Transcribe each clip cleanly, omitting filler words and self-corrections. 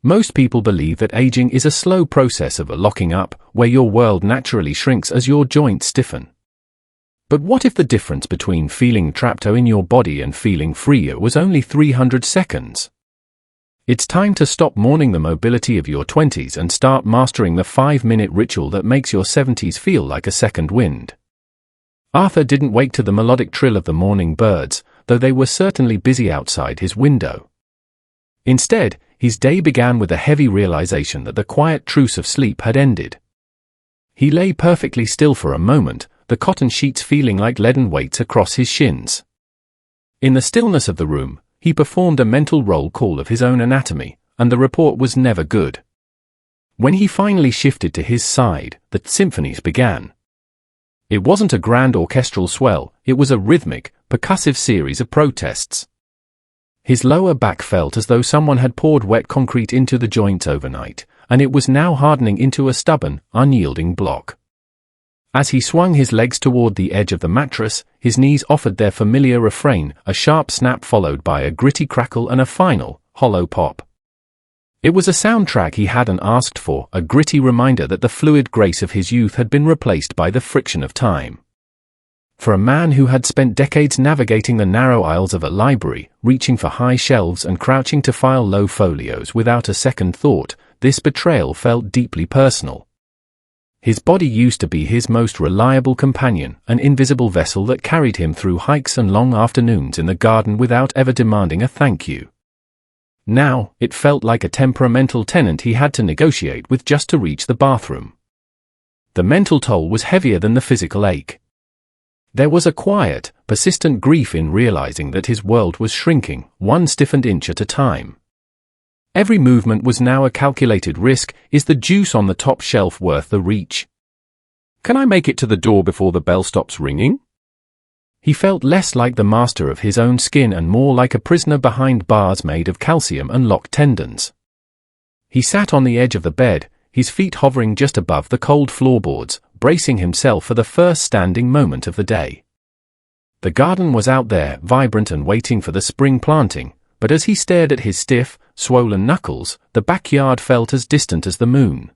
Most people believe that aging is a slow process of a locking up, where your world naturally shrinks as your joints stiffen. But what if the difference between feeling trapped in your body and feeling freer was only 300 seconds? It's time to stop mourning the mobility of your 20s and start mastering the 5-minute ritual that makes your 70s feel like a second wind. Arthur didn't wake to the melodic trill of the morning birds, though they were certainly busy outside his window. Instead, his day began with a heavy realization that the quiet truce of sleep had ended. He lay perfectly still for a moment, the cotton sheets feeling like leaden weights across his shins. In the stillness of the room, he performed a mental roll call of his own anatomy, and the report was never good. When he finally shifted to his side, the symphonies began. It wasn't a grand orchestral swell, it was a rhythmic, percussive series of protests. His lower back felt as though someone had poured wet concrete into the joints overnight, and it was now hardening into a stubborn, unyielding block. As he swung his legs toward the edge of the mattress, his knees offered their familiar refrain, a sharp snap followed by a gritty crackle and a final, hollow pop. It was a soundtrack he hadn't asked for, a gritty reminder that the fluid grace of his youth had been replaced by the friction of time. For a man who had spent decades navigating the narrow aisles of a library, reaching for high shelves and crouching to file low folios without a second thought, this betrayal felt deeply personal. His body used to be his most reliable companion, an invisible vessel that carried him through hikes and long afternoons in the garden without ever demanding a thank you. Now, it felt like a temperamental tenant he had to negotiate with just to reach the bathroom. The mental toll was heavier than the physical ache. There was a quiet, persistent grief in realizing that his world was shrinking, one stiffened inch at a time. Every movement was now a calculated risk. Is the juice on the top shelf worth the reach? Can I make it to the door before the bell stops ringing? He felt less like the master of his own skin and more like a prisoner behind bars made of calcium and locked tendons. He sat on the edge of the bed, his feet hovering just above the cold floorboards, bracing himself for the first standing moment of the day. The garden was out there, vibrant and waiting for the spring planting, but as he stared at his stiff, swollen knuckles, the backyard felt as distant as the moon.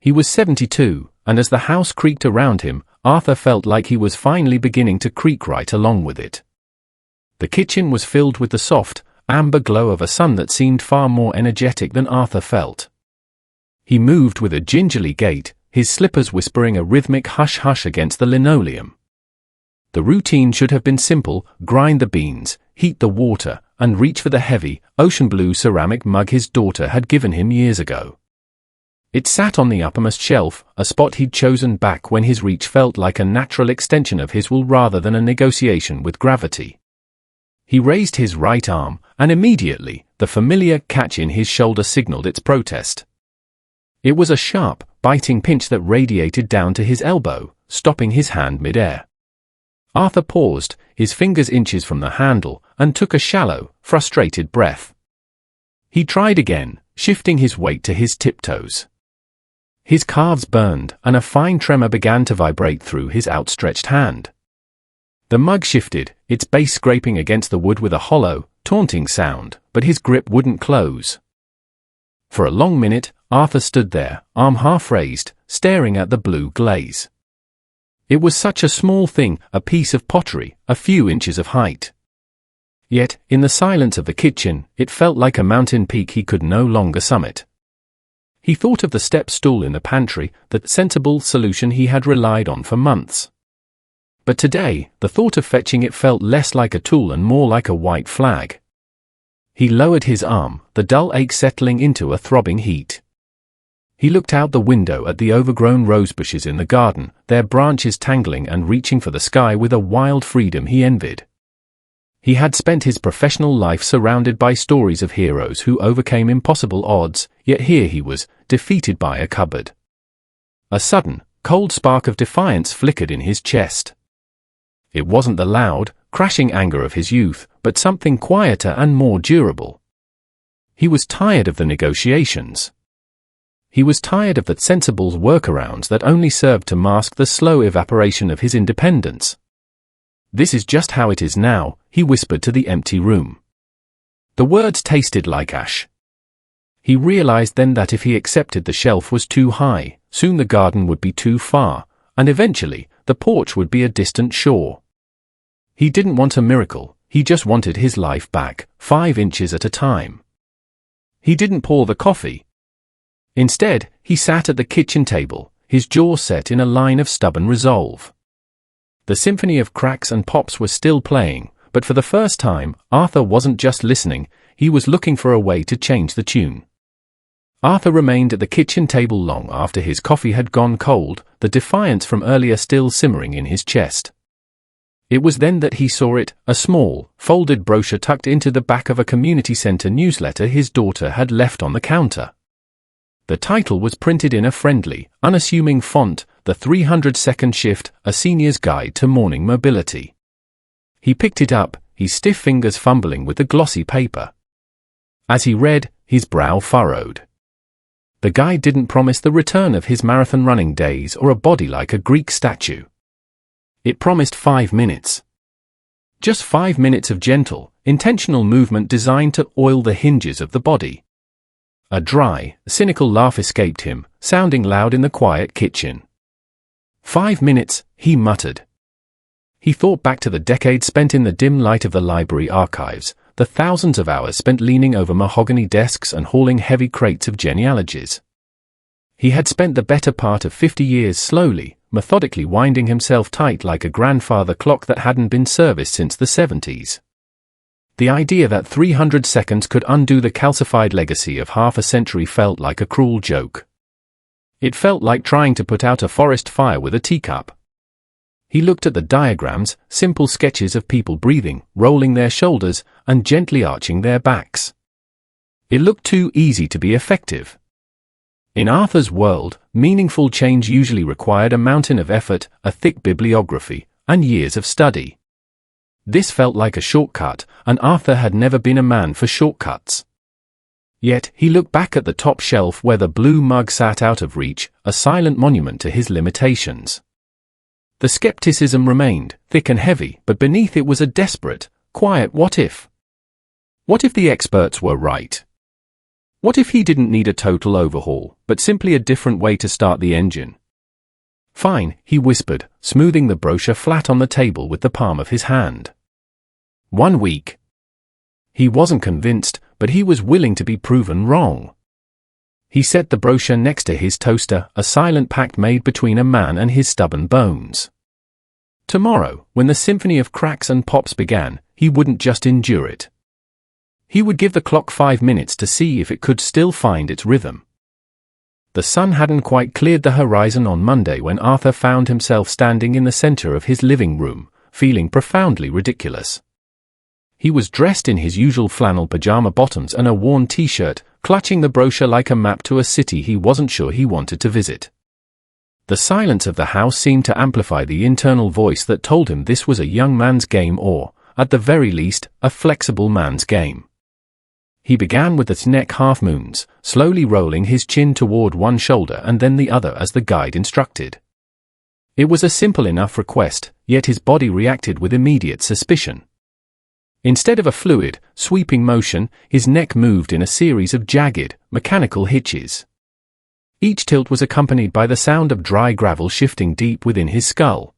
He was 72, and as the house creaked around him, Arthur felt like he was finally beginning to creak right along with it. The kitchen was filled with the soft, amber glow of a sun that seemed far more energetic than Arthur felt. He moved with a gingerly gait, his slippers whispering a rhythmic hush-hush against the linoleum. The routine should have been simple: grind the beans, heat the water, and reach for the heavy, ocean blue ceramic mug his daughter had given him years ago. It sat on the uppermost shelf, a spot he'd chosen back when his reach felt like a natural extension of his will rather than a negotiation with gravity. He raised his right arm, and immediately, the familiar catch in his shoulder signaled its protest. It was a sharp, biting pinch that radiated down to his elbow, stopping his hand mid-air. Arthur paused, his fingers inches from the handle, and took a shallow, frustrated breath. He tried again, shifting his weight to his tiptoes. His calves burned, and a fine tremor began to vibrate through his outstretched hand. The mug shifted, its base scraping against the wood with a hollow, taunting sound, but his grip wouldn't close. For a long minute, Arthur stood there, arm half raised, staring at the blue glaze. It was such a small thing, a piece of pottery, a few inches of height. Yet, in the silence of the kitchen, it felt like a mountain peak he could no longer summit. He thought of the step stool in the pantry, that sensible solution he had relied on for months. But today, the thought of fetching it felt less like a tool and more like a white flag. He lowered his arm, the dull ache settling into a throbbing heat. He looked out the window at the overgrown rosebushes in the garden, their branches tangling and reaching for the sky with a wild freedom he envied. He had spent his professional life surrounded by stories of heroes who overcame impossible odds, yet here he was, defeated by a cupboard. A sudden, cold spark of defiance flickered in his chest. It wasn't the loud, crashing anger of his youth, but something quieter and more durable. He was tired of the negotiations. He was tired of the sensible workarounds that only served to mask the slow evaporation of his independence. "This is just how it is now," he whispered to the empty room. The words tasted like ash. He realized then that if he accepted the shelf was too high, soon the garden would be too far, and eventually, the porch would be a distant shore. He didn't want a miracle, he just wanted his life back, 5 inches at a time. He didn't pour the coffee. Instead, he sat at the kitchen table, his jaw set in a line of stubborn resolve. The symphony of cracks and pops was still playing, but for the first time, Arthur wasn't just listening, he was looking for a way to change the tune. Arthur remained at the kitchen table long after his coffee had gone cold, the defiance from earlier still simmering in his chest. It was then that he saw it, a small, folded brochure tucked into the back of a community center newsletter his daughter had left on the counter. The title was printed in a friendly, unassuming font, The 300-Second Shift, A Senior's Guide to Morning Mobility. He picked it up, his stiff fingers fumbling with the glossy paper. As he read, his brow furrowed. The guide didn't promise the return of his marathon running days or a body like a Greek statue. It promised 5 minutes. Just 5 minutes of gentle, intentional movement designed to oil the hinges of the body. A dry, cynical laugh escaped him, sounding loud in the quiet kitchen. 5 minutes, he muttered. He thought back to the decades spent in the dim light of the library archives, the thousands of hours spent leaning over mahogany desks and hauling heavy crates of genealogies. He had spent the better part of 50 years slowly, methodically winding himself tight like a grandfather clock that hadn't been serviced since the 70s. The idea that 300 seconds could undo the calcified legacy of half a century felt like a cruel joke. It felt like trying to put out a forest fire with a teacup. He looked at the diagrams, simple sketches of people breathing, rolling their shoulders, and gently arching their backs. It looked too easy to be effective. In Arthur's world, meaningful change usually required a mountain of effort, a thick bibliography, and years of study. This felt like a shortcut, and Arthur had never been a man for shortcuts. Yet, he looked back at the top shelf where the blue mug sat out of reach, a silent monument to his limitations. The skepticism remained, thick and heavy, but beneath it was a desperate, quiet what if? What if the experts were right? What if he didn't need a total overhaul, but simply a different way to start the engine? Fine, he whispered, smoothing the brochure flat on the table with the palm of his hand. 1 week. He wasn't convinced, but he was willing to be proven wrong. He set the brochure next to his toaster, a silent pact made between a man and his stubborn bones. Tomorrow, when the symphony of cracks and pops began, he wouldn't just endure it. He would give the clock 5 minutes to see if it could still find its rhythm. The sun hadn't quite cleared the horizon on Monday when Arthur found himself standing in the center of his living room, feeling profoundly ridiculous. He was dressed in his usual flannel pajama bottoms and a worn t-shirt, clutching the brochure like a map to a city he wasn't sure he wanted to visit. The silence of the house seemed to amplify the internal voice that told him this was a young man's game or, at the very least, a flexible man's game. He began with the neck half-moons, slowly rolling his chin toward one shoulder and then the other as the guide instructed. It was a simple enough request, yet his body reacted with immediate suspicion. Instead of a fluid, sweeping motion, his neck moved in a series of jagged, mechanical hitches. Each tilt was accompanied by the sound of dry gravel shifting deep within his skull.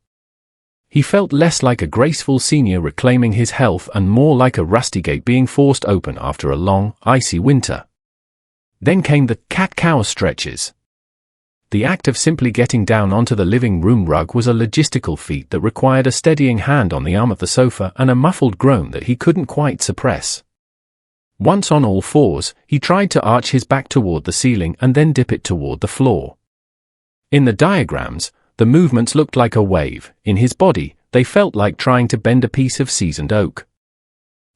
He felt less like a graceful senior reclaiming his health and more like a rusty gate being forced open after a long, icy winter. Then came the cat-cow stretches. The act of simply getting down onto the living room rug was a logistical feat that required a steadying hand on the arm of the sofa and a muffled groan that he couldn't quite suppress. Once on all fours, he tried to arch his back toward the ceiling and then dip it toward the floor. In the diagrams, the movements looked like a wave. In his body, they felt like trying to bend a piece of seasoned oak.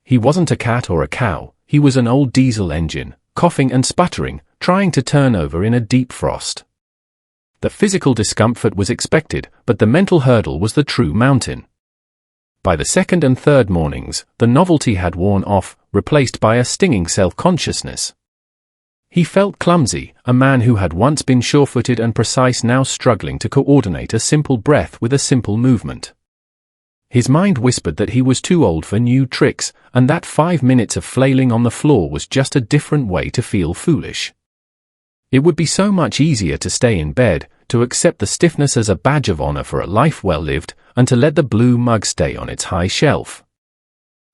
He wasn't a cat or a cow, he was an old diesel engine, coughing and sputtering, trying to turn over in a deep frost. The physical discomfort was expected, but the mental hurdle was the true mountain. By the second and third mornings, the novelty had worn off, replaced by a stinging self-consciousness. He felt clumsy, a man who had once been sure-footed and precise now struggling to coordinate a simple breath with a simple movement. His mind whispered that he was too old for new tricks, and that 5 minutes of flailing on the floor was just a different way to feel foolish. It would be so much easier to stay in bed, to accept the stiffness as a badge of honor for a life well lived, and to let the blue mug stay on its high shelf.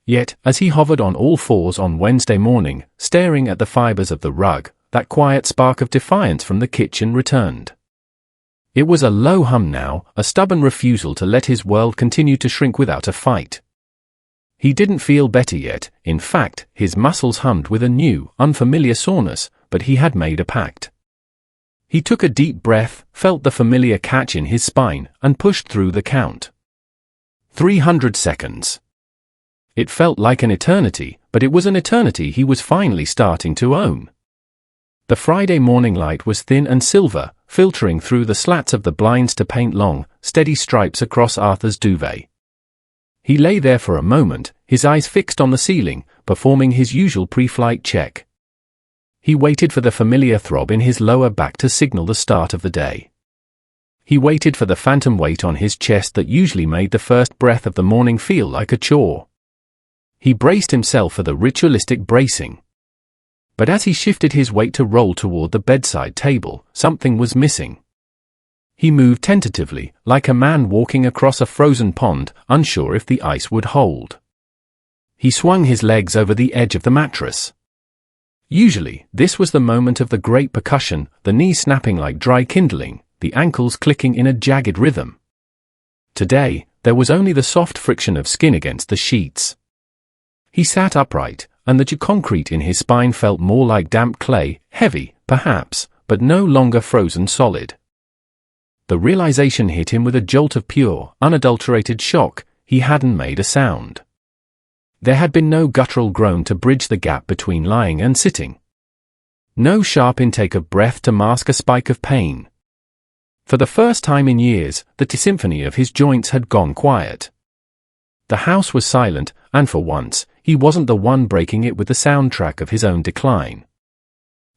Yet, as he hovered on all fours on Wednesday morning, staring at the fibers of the rug, that quiet spark of defiance from the kitchen returned. It was a low hum now, a stubborn refusal to let his world continue to shrink without a fight. He didn't feel better yet. In fact, his muscles hummed with a new, unfamiliar soreness, but he had made a pact. He took a deep breath, felt the familiar catch in his spine, and pushed through the count. 300 seconds. It felt like an eternity, but it was an eternity he was finally starting to own. The Friday morning light was thin and silver, filtering through the slats of the blinds to paint long, steady stripes across Arthur's duvet. He lay there for a moment, his eyes fixed on the ceiling, performing his usual pre-flight check. He waited for the familiar throb in his lower back to signal the start of the day. He waited for the phantom weight on his chest that usually made the first breath of the morning feel like a chore. He braced himself for the ritualistic bracing. But as he shifted his weight to roll toward the bedside table, something was missing. He moved tentatively, like a man walking across a frozen pond, unsure if the ice would hold. He swung his legs over the edge of the mattress. Usually, this was the moment of the great percussion, the knees snapping like dry kindling, the ankles clicking in a jagged rhythm. Today, there was only the soft friction of skin against the sheets. He sat upright, and the concrete in his spine felt more like damp clay, heavy, perhaps, but no longer frozen solid. The realization hit him with a jolt of pure, unadulterated shock. He hadn't made a sound. There had been no guttural groan to bridge the gap between lying and sitting. No sharp intake of breath to mask a spike of pain. For the first time in years, the symphony of his joints had gone quiet. The house was silent, and for once, he wasn't the one breaking it with the soundtrack of his own decline.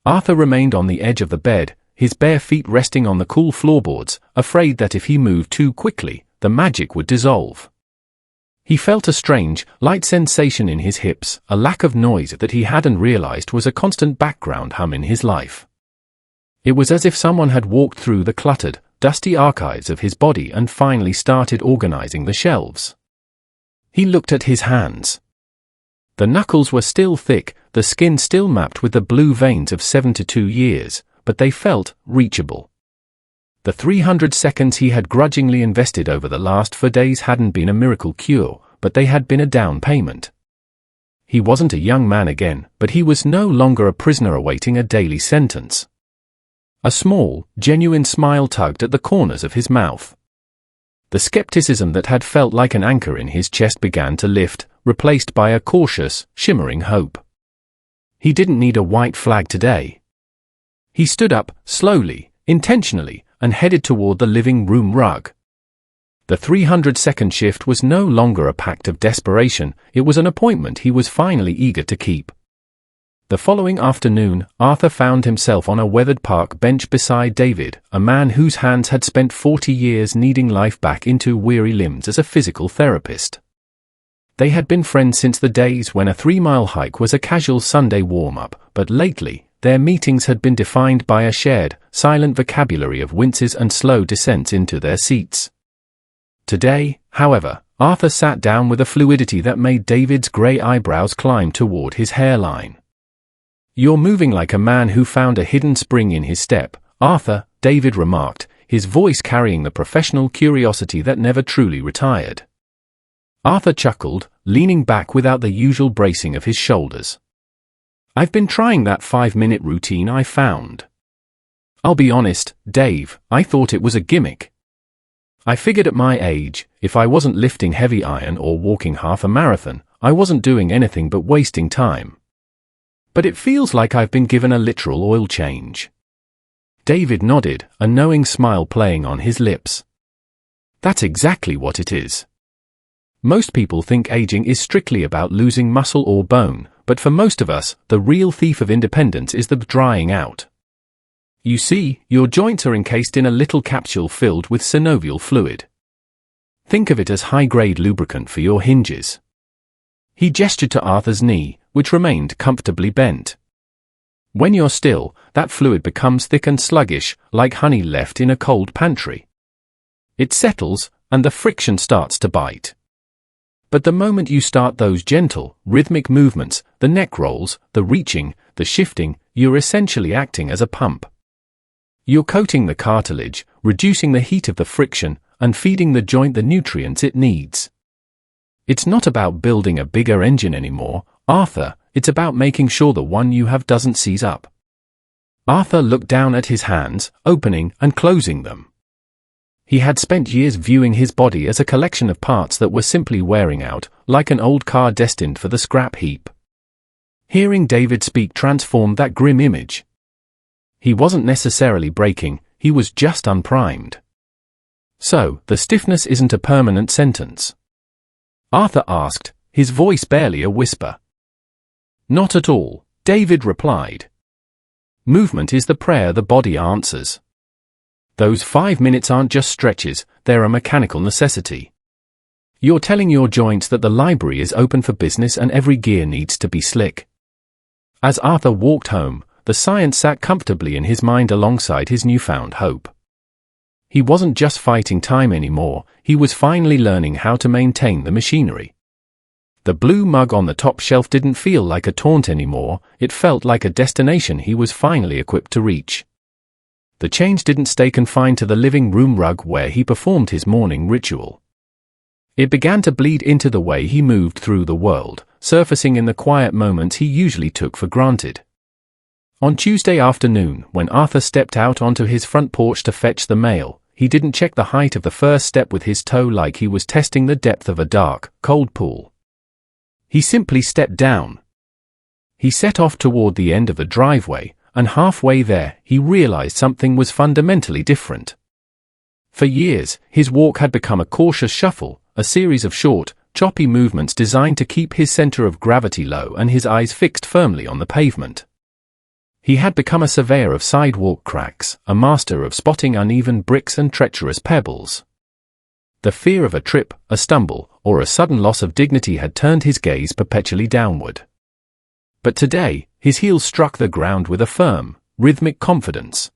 Arthur remained on the edge of the bed, his bare feet resting on the cool floorboards, afraid that if he moved too quickly, the magic would dissolve. He felt a strange, light sensation in his hips, a lack of noise that he hadn't realized was a constant background hum in his life. It was as if someone had walked through the cluttered, dusty archives of his body and finally started organizing the shelves. He looked at his hands. The knuckles were still thick, the skin still mapped with the blue veins of 72 years, but they felt reachable. The 300 seconds he had grudgingly invested over the last 4 days hadn't been a miracle cure, but they had been a down payment. He wasn't a young man again, but he was no longer a prisoner awaiting a daily sentence. A small, genuine smile tugged at the corners of his mouth. The skepticism that had felt like an anchor in his chest began to lift, replaced by a cautious, shimmering hope. He didn't need a white flag today. He stood up, slowly, intentionally, and headed toward the living room rug. The 300-second shift was no longer a pact of desperation, it was an appointment he was finally eager to keep. The following afternoon, Arthur found himself on a weathered park bench beside David, a man whose hands had spent 40 years kneading life back into weary limbs as a physical therapist. They had been friends since the days when a 3-mile hike was a casual Sunday warm-up, but lately, their meetings had been defined by a shared, silent vocabulary of winces and slow descents into their seats. Today, however, Arthur sat down with a fluidity that made David's grey eyebrows climb toward his hairline. "You're moving like a man who found a hidden spring in his step, Arthur," David remarked, his voice carrying the professional curiosity that never truly retired. Arthur chuckled, leaning back without the usual bracing of his shoulders. "I've been trying that 5-minute routine I found. I'll be honest, Dave, I thought it was a gimmick. I figured at my age, if I wasn't lifting heavy iron or walking half a marathon, I wasn't doing anything but wasting time. But it feels like I've been given a literal oil change." David nodded, a knowing smile playing on his lips. "That's exactly what it is. Most people think aging is strictly about losing muscle or bone, but for most of us, the real thief of independence is the drying out. You see, your joints are encased in a little capsule filled with synovial fluid. Think of it as high-grade lubricant for your hinges. He gestured to Arthur's knee, which remained comfortably bent. When you're still, that fluid becomes thick and sluggish, like honey left in a cold pantry. It settles, and the friction starts to bite. But the moment you start those gentle, rhythmic movements, the neck rolls, the reaching, the shifting, you're essentially acting as a pump. You're coating the cartilage, reducing the heat of the friction, and feeding the joint the nutrients it needs. It's not about building a bigger engine anymore, Arthur, it's about making sure the one you have doesn't seize up. Arthur looked down at his hands, opening and closing them. He had spent years viewing his body as a collection of parts that were simply wearing out, like an old car destined for the scrap heap. Hearing David speak transformed that grim image. He wasn't necessarily breaking, he was just unprimed. So, the stiffness isn't a permanent sentence? Arthur asked, his voice barely a whisper. Not at all, David replied. Movement is the prayer the body answers. Those 5 minutes aren't just stretches, they're a mechanical necessity. You're telling your joints that the library is open for business and every gear needs to be slick. As Arthur walked home, the science sat comfortably in his mind alongside his newfound hope. He wasn't just fighting time anymore, he was finally learning how to maintain the machinery. The blue mug on the top shelf didn't feel like a taunt anymore, it felt like a destination he was finally equipped to reach. The change didn't stay confined to the living room rug where he performed his morning ritual. It began to bleed into the way he moved through the world, surfacing in the quiet moments he usually took for granted. On Tuesday afternoon, when Arthur stepped out onto his front porch to fetch the mail, he didn't check the height of the first step with his toe like he was testing the depth of a dark, cold pool. He simply stepped down. He set off toward the end of the driveway, and halfway there, he realized something was fundamentally different. For years, his walk had become a cautious shuffle, a series of short, choppy movements designed to keep his center of gravity low and his eyes fixed firmly on the pavement. He had become a surveyor of sidewalk cracks, a master of spotting uneven bricks and treacherous pebbles. The fear of a trip, a stumble, or a sudden loss of dignity had turned his gaze perpetually downward. But today, his heels struck the ground with a firm, rhythmic confidence.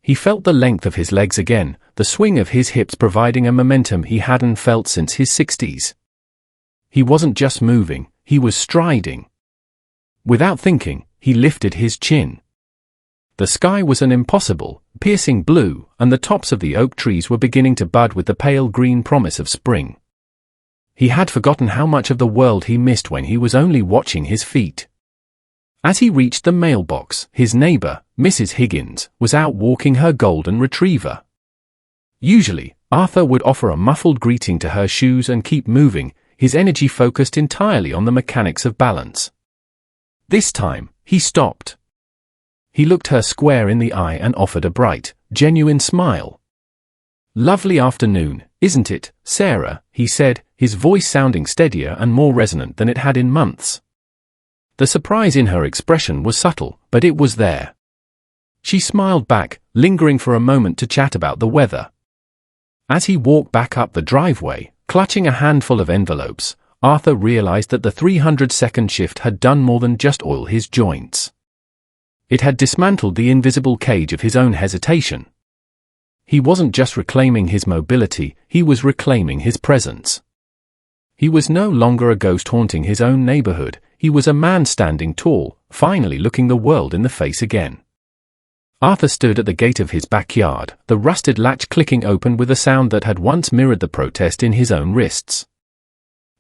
He felt the length of his legs again, the swing of his hips providing a momentum he hadn't felt since his 60s. He wasn't just moving, he was striding. Without thinking, he lifted his chin. The sky was an impossible, piercing blue, and the tops of the oak trees were beginning to bud with the pale green promise of spring. He had forgotten how much of the world he missed when he was only watching his feet. As he reached the mailbox, his neighbor, Mrs. Higgins, was out walking her golden retriever. Usually, Arthur would offer a muffled greeting to her shoes and keep moving, his energy focused entirely on the mechanics of balance. This time, he stopped. He looked her square in the eye and offered a bright, genuine smile. "Lovely afternoon, isn't it, Sarah?" he said, his voice sounding steadier and more resonant than it had in months. The surprise in her expression was subtle, but it was there. She smiled back, lingering for a moment to chat about the weather. As he walked back up the driveway, clutching a handful of envelopes, Arthur realized that the 300-second shift had done more than just oil his joints. It had dismantled the invisible cage of his own hesitation. He wasn't just reclaiming his mobility, he was reclaiming his presence. He was no longer a ghost haunting his own neighborhood, he was a man standing tall, finally looking the world in the face again. Arthur stood at the gate of his backyard, the rusted latch clicking open with a sound that had once mirrored the protest in his own wrists.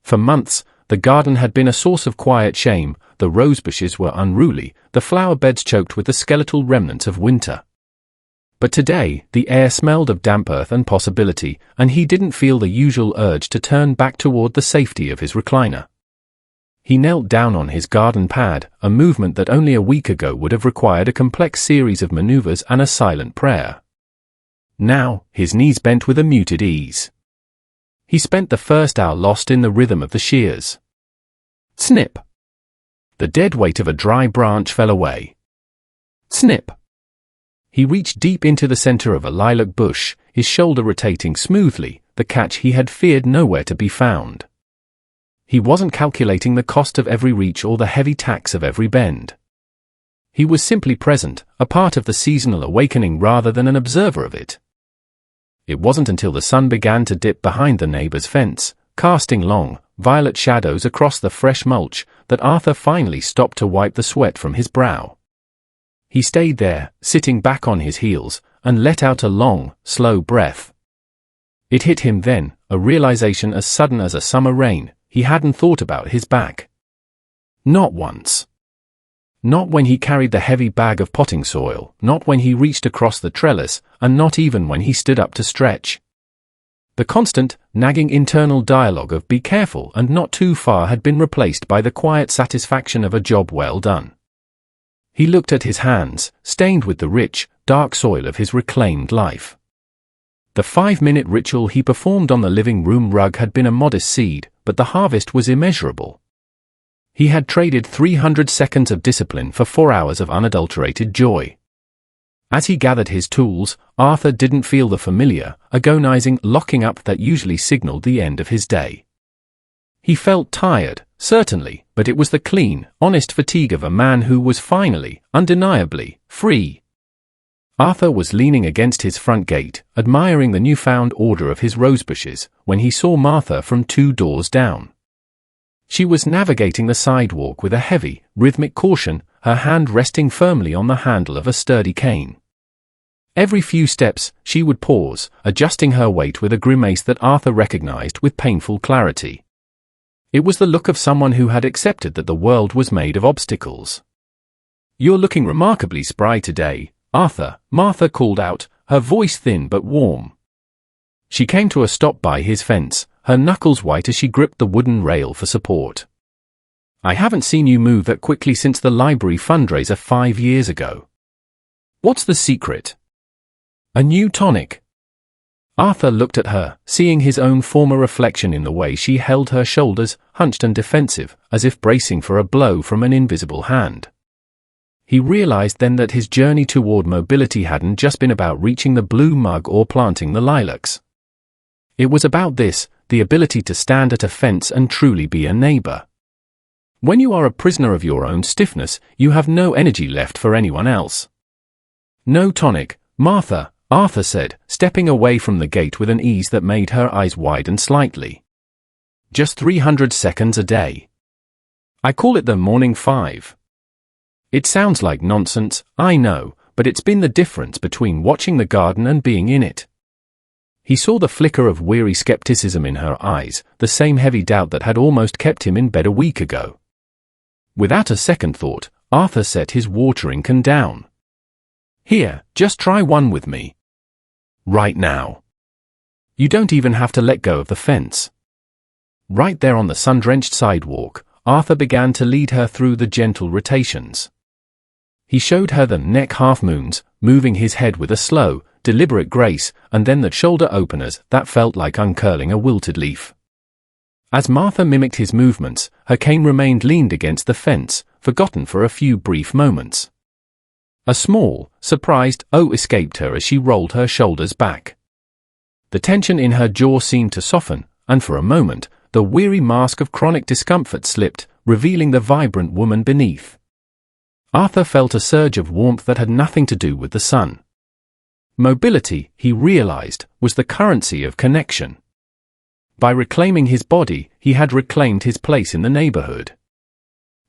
For months, the garden had been a source of quiet shame, the rose bushes were unruly, the flower beds choked with the skeletal remnants of winter. But today, the air smelled of damp earth and possibility, and he didn't feel the usual urge to turn back toward the safety of his recliner. He knelt down on his garden pad, a movement that only a week ago would have required a complex series of maneuvers and a silent prayer. Now, his knees bent with a muted ease. He spent the first hour lost in the rhythm of the shears. Snip! The dead weight of a dry branch fell away. Snip! He reached deep into the center of a lilac bush, his shoulder rotating smoothly, the catch he had feared nowhere to be found. He wasn't calculating the cost of every reach or the heavy tax of every bend. He was simply present, a part of the seasonal awakening rather than an observer of it. It wasn't until the sun began to dip behind the neighbor's fence, casting long, violet shadows across the fresh mulch, that Arthur finally stopped to wipe the sweat from his brow. He stayed there, sitting back on his heels, and let out a long, slow breath. It hit him then, a realization as sudden as a summer rain. He hadn't thought about his back. Not once. Not when he carried the heavy bag of potting soil, not when he reached across the trellis, and not even when he stood up to stretch. The constant, nagging internal dialogue of be careful and not too far had been replaced by the quiet satisfaction of a job well done. He looked at his hands, stained with the rich, dark soil of his reclaimed life. The 5-minute ritual he performed on the living room rug had been a modest seed, but the harvest was immeasurable. He had traded 300 seconds of discipline for 4 hours of unadulterated joy. As he gathered his tools, Arthur didn't feel the familiar, agonizing locking up that usually signaled the end of his day. He felt tired, certainly, but it was the clean, honest fatigue of a man who was finally, undeniably, free. Arthur was leaning against his front gate, admiring the newfound order of his rosebushes, when he saw Martha from 2 doors down. She was navigating the sidewalk with a heavy, rhythmic caution, her hand resting firmly on the handle of a sturdy cane. Every few steps, she would pause, adjusting her weight with a grimace that Arthur recognized with painful clarity. It was the look of someone who had accepted that the world was made of obstacles. "You're looking remarkably spry today, Arthur," Martha called out, her voice thin but warm. She came to a stop by his fence, her knuckles white as she gripped the wooden rail for support. "I haven't seen you move that quickly since the library fundraiser 5 years ago. What's the secret?" "A new tonic." Arthur looked at her, seeing his own former reflection in the way she held her shoulders, hunched and defensive, as if bracing for a blow from an invisible hand. He realized then that his journey toward mobility hadn't just been about reaching the blue mug or planting the lilacs. It was about this, the ability to stand at a fence and truly be a neighbor. When you are a prisoner of your own stiffness, you have no energy left for anyone else. "No tonic, Martha," Arthur said, stepping away from the gate with an ease that made her eyes widen slightly. "Just 300 seconds a day. I call it the morning 5. It sounds like nonsense, I know, but it's been the difference between watching the garden and being in it." He saw the flicker of weary skepticism in her eyes, the same heavy doubt that had almost kept him in bed a week ago. Without a second thought, Arthur set his watering can down. "Here, just try one with me. Right now. You don't even have to let go of the fence." Right there on the sun-drenched sidewalk, Arthur began to lead her through the gentle rotations. He showed her the neck half-moons, moving his head with a slow, deliberate grace, and then the shoulder openers that felt like uncurling a wilted leaf. As Martha mimicked his movements, her cane remained leaned against the fence, forgotten for a few brief moments. A small, surprised "oh" escaped her as she rolled her shoulders back. The tension in her jaw seemed to soften, and for a moment, the weary mask of chronic discomfort slipped, revealing the vibrant woman beneath. Arthur felt a surge of warmth that had nothing to do with the sun. Mobility, he realized, was the currency of connection. By reclaiming his body, he had reclaimed his place in the neighborhood.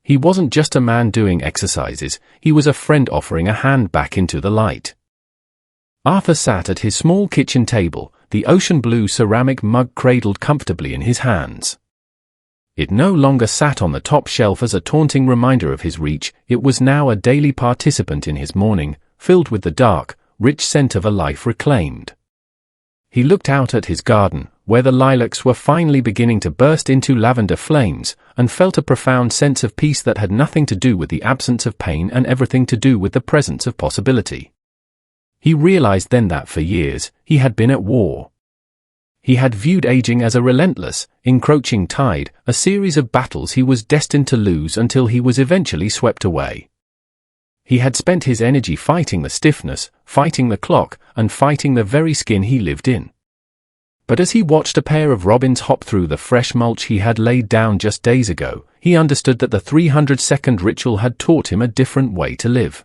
He wasn't just a man doing exercises, he was a friend offering a hand back into the light. Arthur sat at his small kitchen table, the ocean blue ceramic mug cradled comfortably in his hands. It no longer sat on the top shelf as a taunting reminder of his reach, it was now a daily participant in his morning, filled with the dark, rich scent of a life reclaimed. He looked out at his garden, where the lilacs were finally beginning to burst into lavender flames, and felt a profound sense of peace that had nothing to do with the absence of pain and everything to do with the presence of possibility. He realized then that for years, he had been at war. He had viewed aging as a relentless, encroaching tide, a series of battles he was destined to lose until he was eventually swept away. He had spent his energy fighting the stiffness, fighting the clock, and fighting the very skin he lived in. But as he watched a pair of robins hop through the fresh mulch he had laid down just days ago, he understood that the 300-second ritual had taught him a different way to live.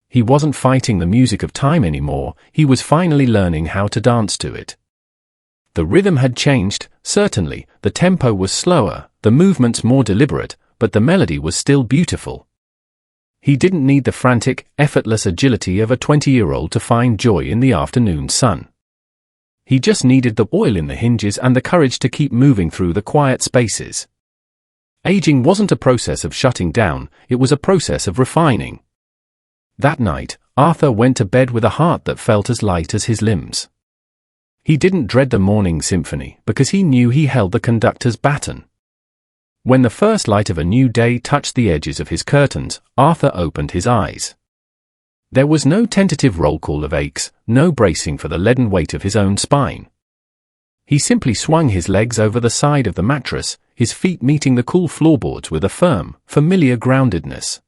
He wasn't fighting the music of time anymore, he was finally learning how to dance to it. The rhythm had changed, certainly, the tempo was slower, the movements more deliberate, but the melody was still beautiful. He didn't need the frantic, effortless agility of a 20-year-old to find joy in the afternoon sun. He just needed the oil in the hinges and the courage to keep moving through the quiet spaces. Aging wasn't a process of shutting down, it was a process of refining. That night, Arthur went to bed with a heart that felt as light as his limbs. He didn't dread the morning symphony because he knew he held the conductor's baton. When the first light of a new day touched the edges of his curtains, Arthur opened his eyes. There was no tentative roll call of aches, no bracing for the leaden weight of his own spine. He simply swung his legs over the side of the mattress, his feet meeting the cool floorboards with a firm, familiar groundedness.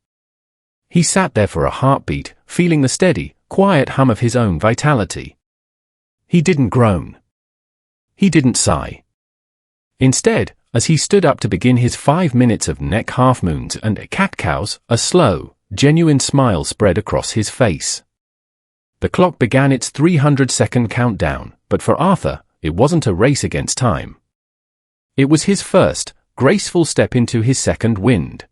He sat there for a heartbeat, feeling the steady, quiet hum of his own vitality. He didn't groan. He didn't sigh. Instead, as he stood up to begin his 5 minutes of neck half-moons and cat-cows, a slow, genuine smile spread across his face. The clock began its 300-second countdown, but for Arthur, it wasn't a race against time. It was his first, graceful step into his second wind.